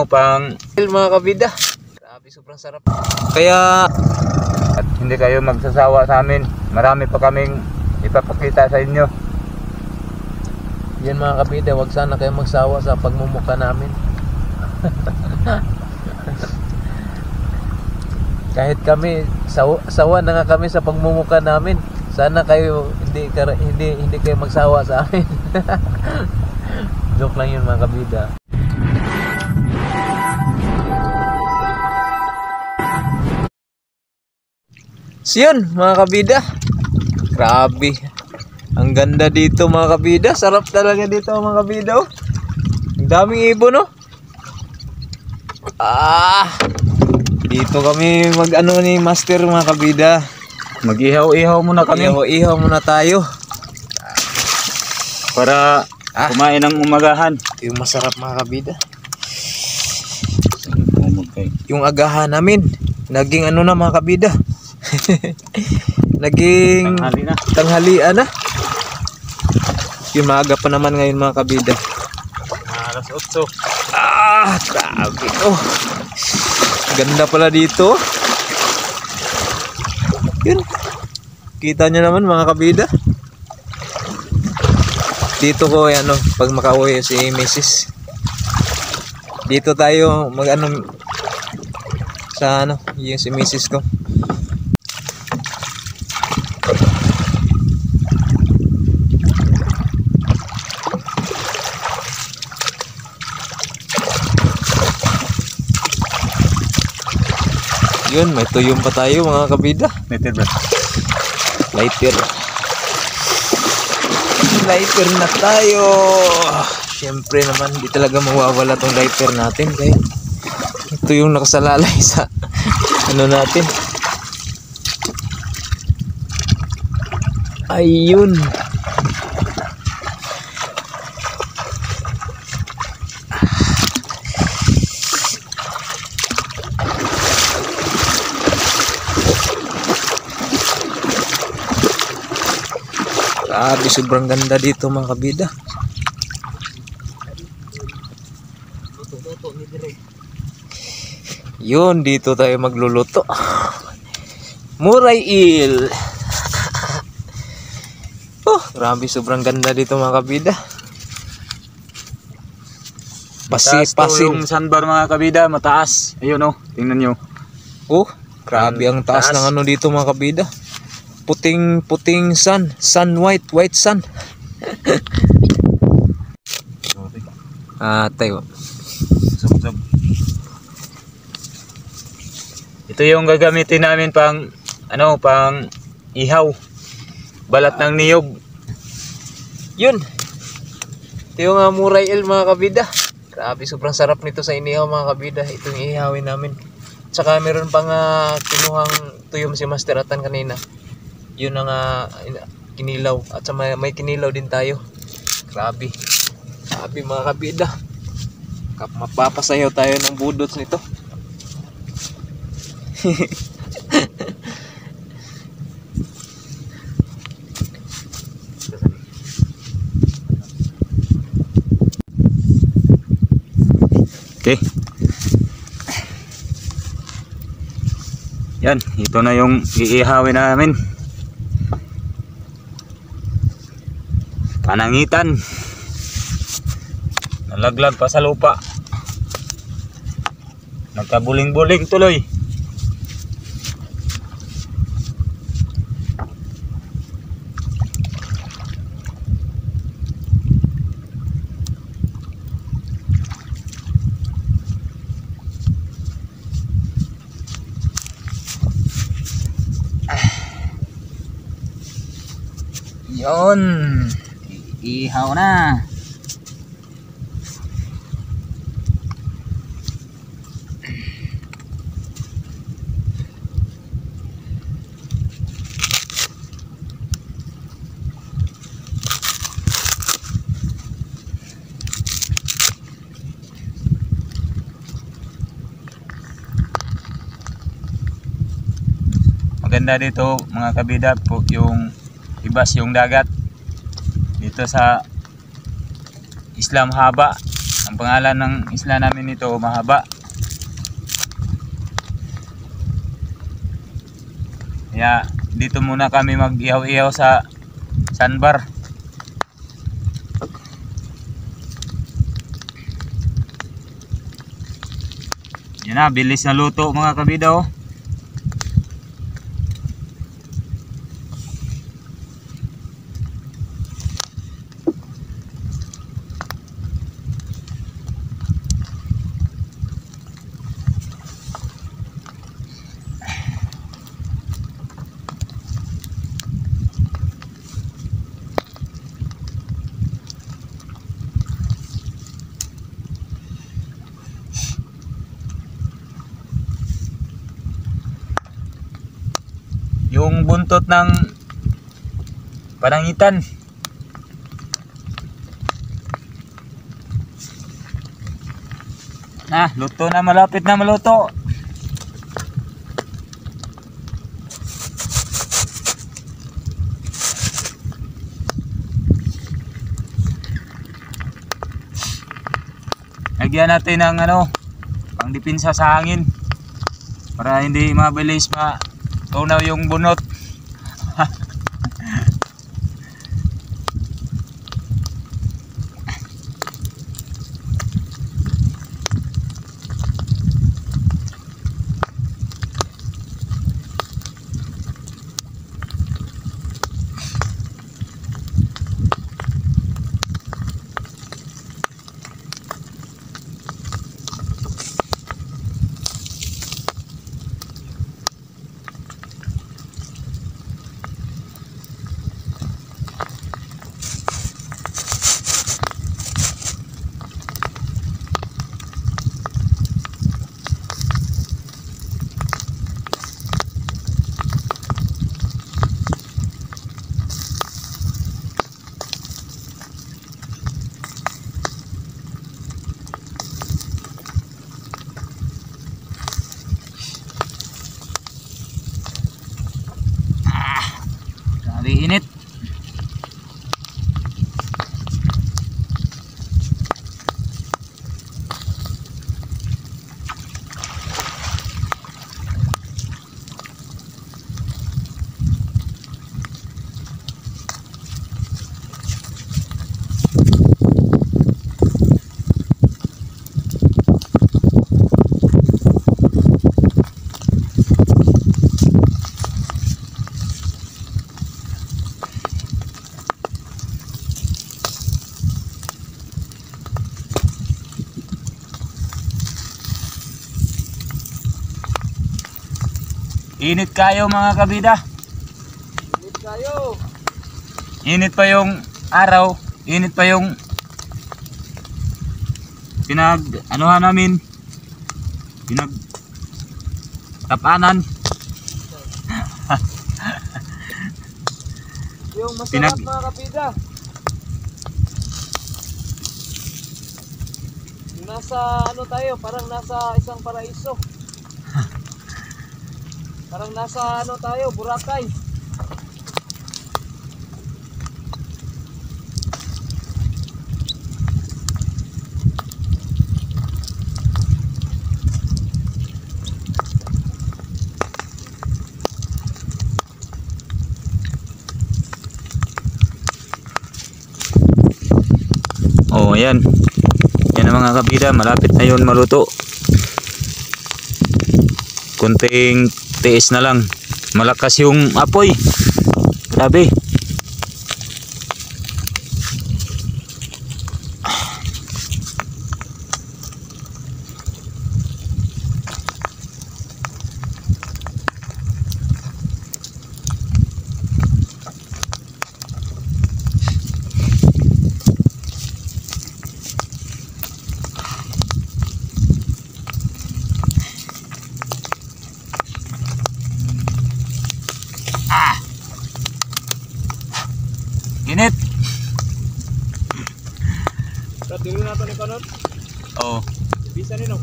pang mga kabida. Grabe, sobrang sarap. Kaya at hindi kayo magsasawa sa amin. Marami pa kaming ipapakita sa inyo. Yan mga kabida, wag sana kayo magsawa sa pagmumukha namin. Kahit kami sawa na nga kami sa pagmumukha namin. Sana kayo hindi kayo magsawa sa amin. Joke lang yun mga kabida. So yun mga kabida, grabe, ang ganda dito mga kabida. Sarap talaga dito mga kabida, oh. Ang daming ibon, no? Dito kami mag-ano ni Master mga kabida. Mag-ihaw-ihaw muna kami. Ihaw muna tayo Para kumain ng umagahan. yung masarap mga kabida. Yung agahan namin naging ano na mga kabida. Naging tanghalian na. Yung maaga pa naman ngayon mga kabida. Alas 8. Grabe. Oh, ganda pala dito. Yun, kita nyo naman mga kabida. Dito ko ano, pag makauwi si Mrs. Dito tayo mag ano sa ano, yung si Mrs. ko. Yun, may tuyong pa tayo mga kabida. Lighter na tayo. Siyempre naman, di talaga mawawala tong lighter natin. Kaya ito yung nakasalalay sa ano natin. Ayun. Grabe, sobrang ganda dito mga kabida. Yun, dito tayo magluluto. Muray il. Oh, grabe, sobrang ganda dito mga kabida. Yung sandbar mga kabida, mataas. Ayun, oh, tingnan nyo. Oh, grabe ang taas ng ano dito mga kabida. Puting sun, white sun. Tayo. Ito yung gagamitin namin pang ihaw. Balat ng niyog. Yun. Ito yung muray il mga kabida. Grabe, sobrang sarap nito sa inihaw mga kabida. Ito yung ihawin namin. Tsaka meron pang kinuhang tuyom si Master Atan kanina. Yun ang kinilaw. At sa may kinilaw din tayo. Grabe. Grabe mga kabida. Mapapasayaw tayo ng budots nito. Okay. Yan, ito na yung iihawin namin. Panangitan. Nalaglag pa sa lupa. Nagkabuling-buling tuloy. Yon, ihaw na. Maganda dito mga kabida po yung ibas yung dagat dito sa Islam Haba. Ang pangalan ng isla namin ito, Mahaba. Kaya dito muna kami mag-ihaw-ihaw sa sandbar. Yan na, bilis na luto mga kabida oh. Yung buntot ng panangitan. Luto na, malapit na maluto. Lagyan natin ng pangdipinsa sa hangin para hindi mabilis tunaw yung bunot. Init. Init kayo mga kabida. Init kayo. Init pa yung araw, init pa yung namin, tapanan. Yung masarap mga kabida. Nasa tayo, parang nasa isang paraiso. Parang nasa tayo, Boracay. Oh, ayan. Yan ang mga kabida, malapit na yun maluto. Kunting tiis na lang. Malakas yung apoy. Grabe. Init. Dili na ito ni Kanon. Oo. Bisa nino.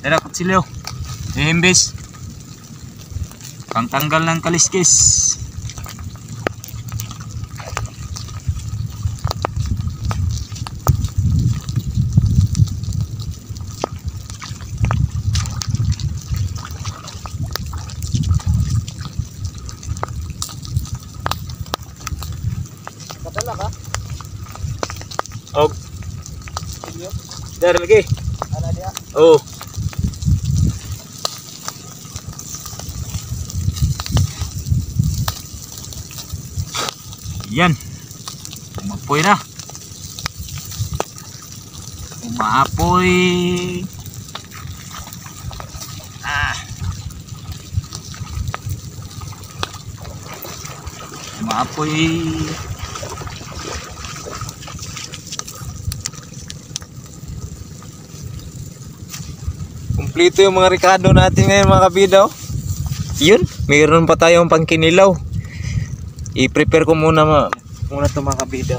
Tara, kutsilyo. Ihimbis. Pangtanggal ng kaliskis. Og Dar lagi. Ana dia. Oh. Yan. Umapoy na. Umapoy. Umapoy. Kumpleto yung mga rekado natin ngayon mga kabida. Oh. Yun, mayroon pa tayong pangkinilaw. I-prepare ko muna ito mga kabida.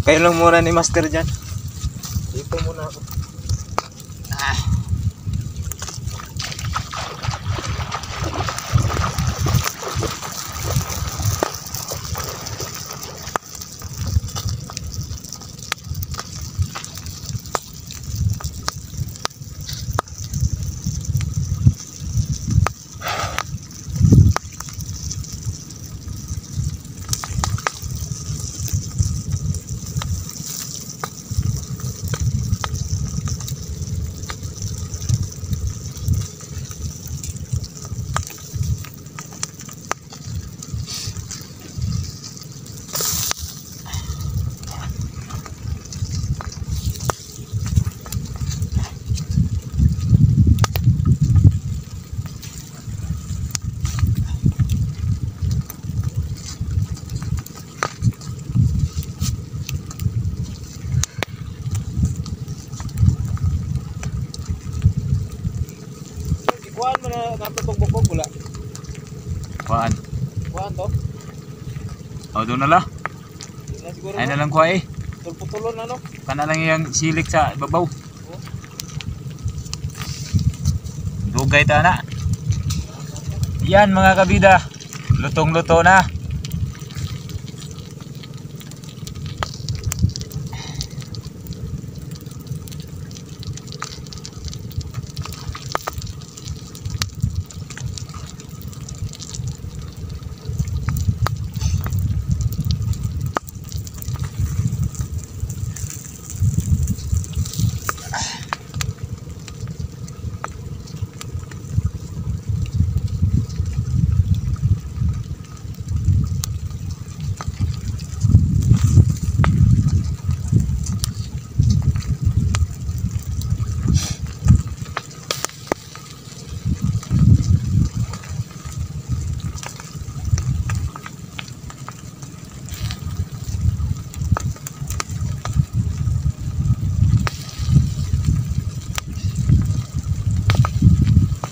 Kayo lang muna ni Master dyan. Dito muna ako. Kuhaan mo na natutong bukog wala. Kuhaan. Kuhaan to. O doon na la. Na siguro. Ay na lang kuha eh. Tulputulon na no. Kana lang yung silik sa ibabaw. Dugay ta na. Yan mga kabida. Lutong-luto na.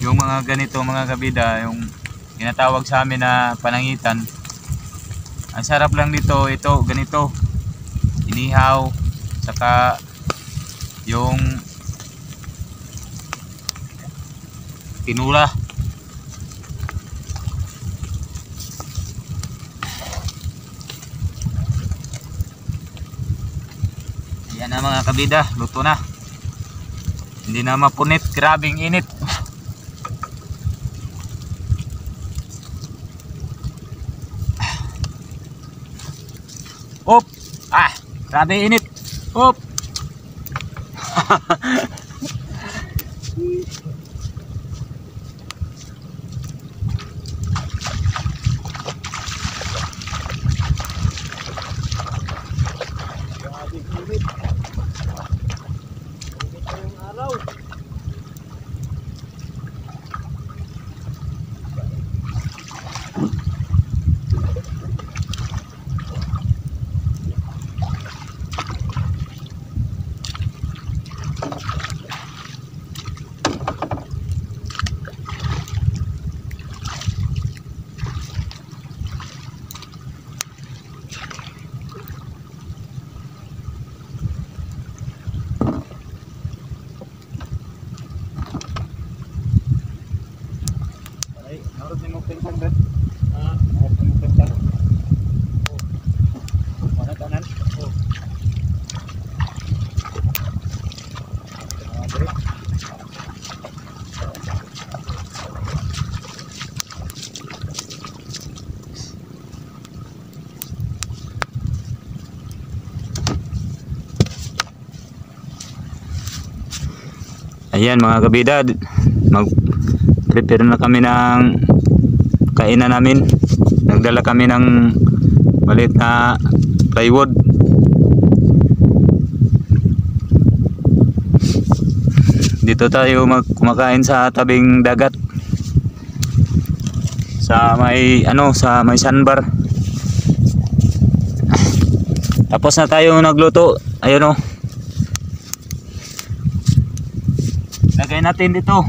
Yung mga ganito mga kabida, yung tinatawag sa amin na panangitan, ang sarap lang dito, ito ganito, inihaw, saka yung tinula. Yan na mga kabida, luto na, hindi na mapunit, grabing init. Op! Grabe init! Op! Grabe init. Init pa yung araw. Harap ni mo pinsan ba? Ah, Harap ni mo pinsan. Mana kanan? oh. Diri. Ayan mga kabida, mag-prepare na kami ng kainan namin. Nagdala kami ng maliit na plywood. Dito tayo kumakain sa tabing dagat. Sa may sa may sandbar. Tapos na tayo nagluto. Ayun oh. Lagay natin dito.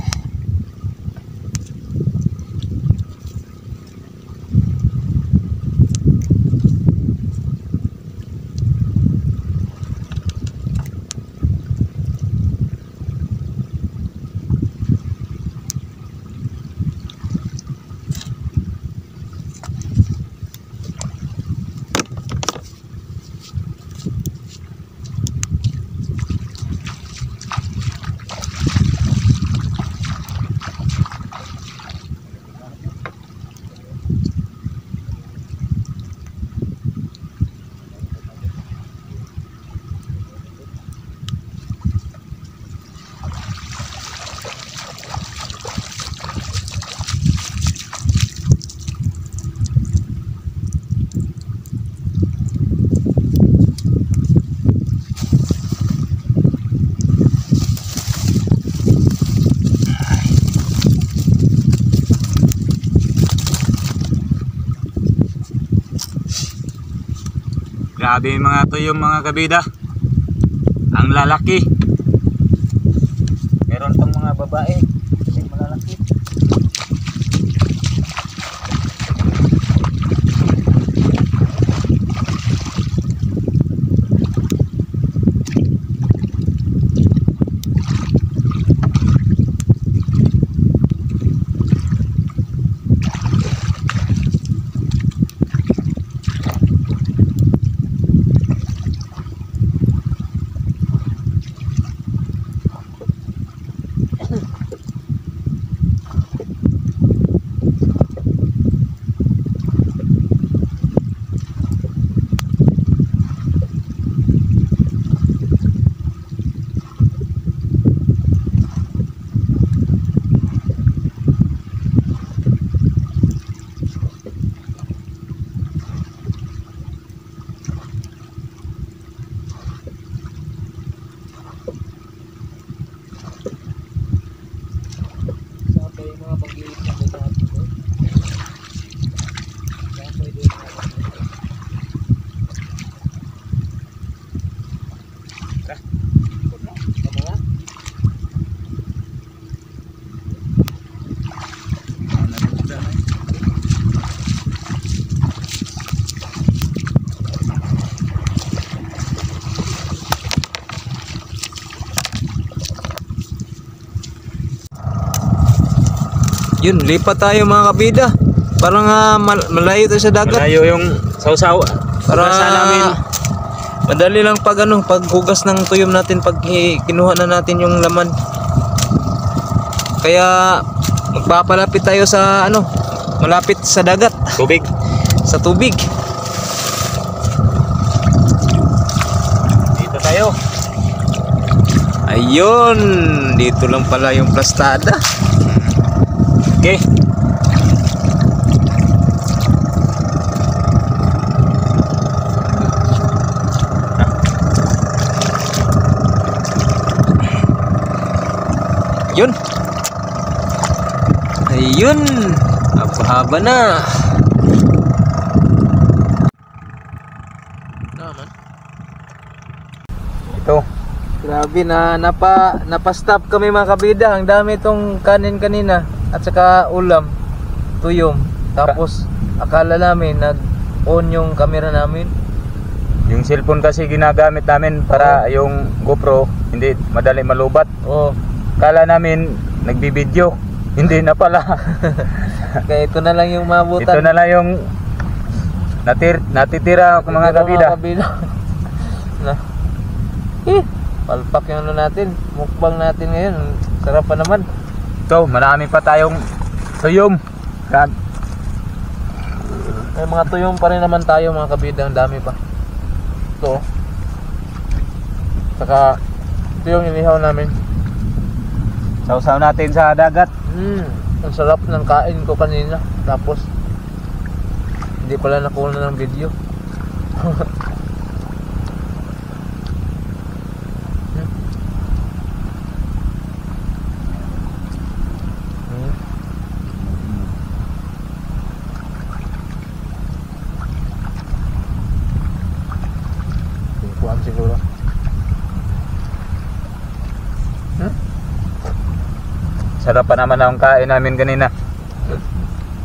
Grabe yung mga tuyong mga kabida. Ang lalaki. Meron pang mga babae. Kasi malalaki. Yun, lipat tayo mga kabida. Parang malayo tayo sa dagat. Malayo yung sausaw. Para Hugasan namin. madali lang pag hugas ng tuyom natin pag kinuha na natin yung laman. Kaya magpapalapit tayo sa malapit sa dagat, Tubig. sa tubig. Dito tayo. Ayun, dito lang pala yung plastada. Okay. Yun. Ayun. Napahaba na. Naman. Ito. Grabe na napa-stop kami mga kabida. Ang dami itong kanin kanina at saka ulam, tuyom. Tapos akala namin nag-on yung camera namin. Yung cellphone kasi ginagamit namin para yung GoPro hindi madali malubat. Oh, Kala namin nagbibideo. Hindi na pala. kaya ito na lang yung mabutan. Ito na lang yung natitira mga kabida. Na. Palpak yung natin. Mukbang natin ngayon. Sarap pa naman. Ito, marami pa tayong tuyom. May mga tuyong pa rin naman tayo mga kabida. Ang dami pa. Ito. Saka ito yung inihaw namin. Sausaw natin sa dagat. Ang sarap ng kain ko kanina. Tapos hindi pala nakuha ng video. Tingkuan siguro. Sarap pa naman ang kain namin kanina.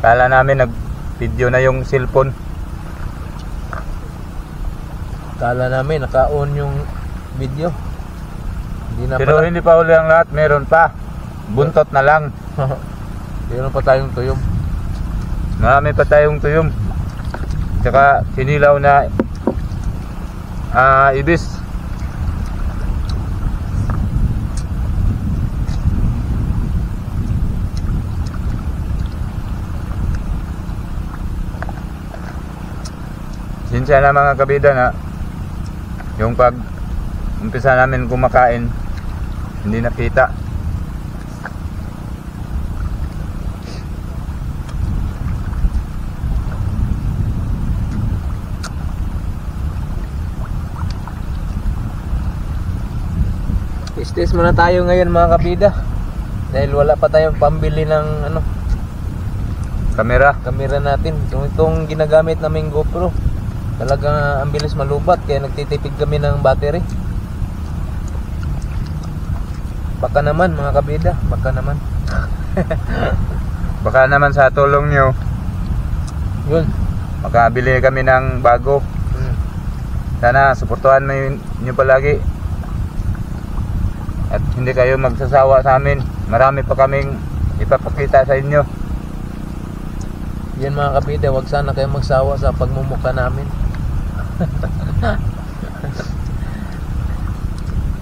Kala namin nag-video na yung cellphone. Kala namin naka-on yung video. Hindi na Pero pala. hindi pa uli ang lahat, meron pa. Buntot na lang. Meron pa tayong tuyom. Marami pa tayong tuyom. Tsaka sinilaw na ibis. Sinsya na mga kabida na yung pag umpisa namin kumakain hindi nakita. Istis muna tayo ngayon mga kabida. Dahil wala pa tayong pambili ng Kamera. kamera natin. Itong ginagamit naming GoPro. Talagang ang bilis malubat kaya nagtitipid kami ng battery. Baka naman mga kabida, baka naman. Baka naman sa tulong nyo Yun. makabili kami ng bago. Sana suportahan nyo palagi. At hindi kayo magsasawa sa amin. Marami pa kaming ipapakita sa inyo. Yan mga kabida, wag sana kayo magsawa sa pagmumukha namin.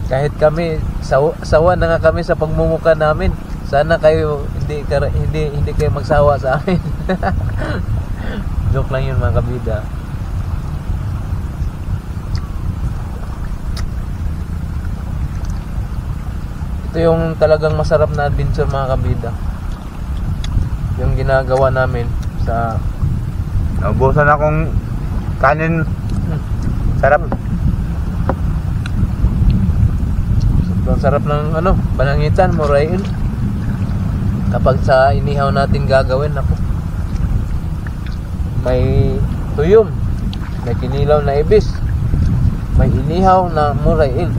Kahit kami sawa na nga kami sa pagmumukha namin. Sana kayo hindi kayo magsawa sa amin. Joke lang yun mga kabida. Ito yung talagang masarap na adventure mga kabida. Yung ginagawa namin sa Naubusan akong kanin. Sarap. sobrang sarap ng banangitan, morail. Kapag sa inihaw natin gagawin, ako. May tuyom, may kinilaw na ibis, may inihaw na morail.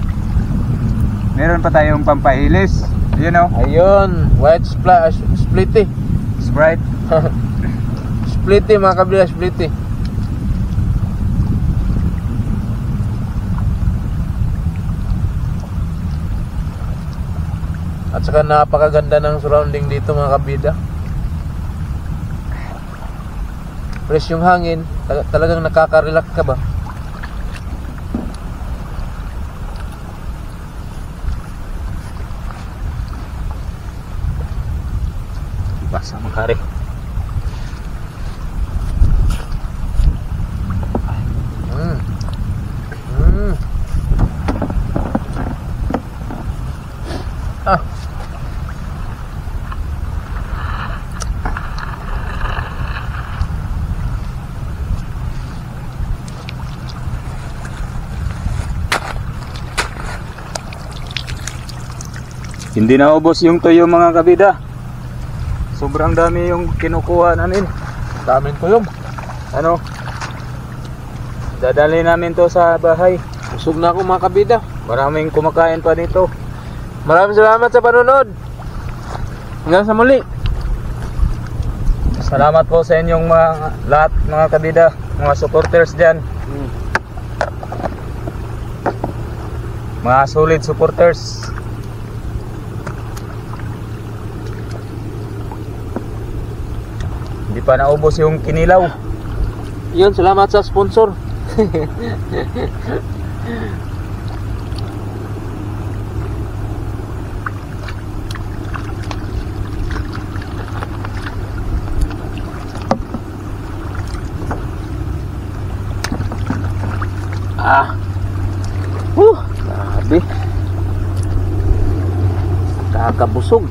Meron pa tayong pampahilis. You know, Ayun, white splitty. Sprite. Splitty mga kabila, splitty. At saka napakaganda ng surrounding dito mga kabida. Fresh yung hangin, talagang nakaka-relax ka ba? Basa makari. Ah. Hindi naubos yung tuyo mga kabida. Sobrang dami yung kinukuha namin. Daming tuyom. Dadali namin to sa bahay. Busog na ako mga kabida. Maraming kumakain pa nito. Maraming salamat sa panonood. Hanggang sa muli. Salamat po sa inyong lahat mga kabida, mga supporters dyan. Mga solid supporters. Hindi pa naubos yung kinilaw. Yun, salamat sa sponsor. Grabe. Nakakabusog.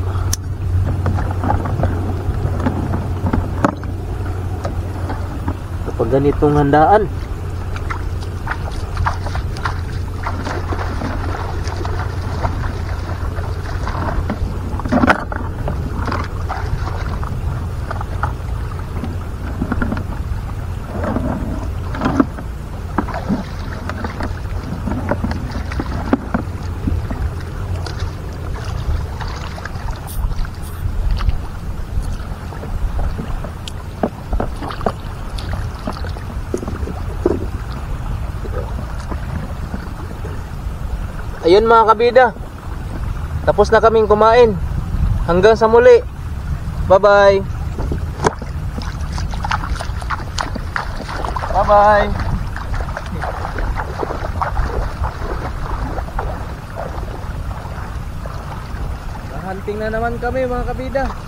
Kapag ganitong handaan. Ayun mga kabida, tapos na kaming kumain. Hanggang sa muli. Bye bye. Bye bye. Hunting na naman kami mga kabida.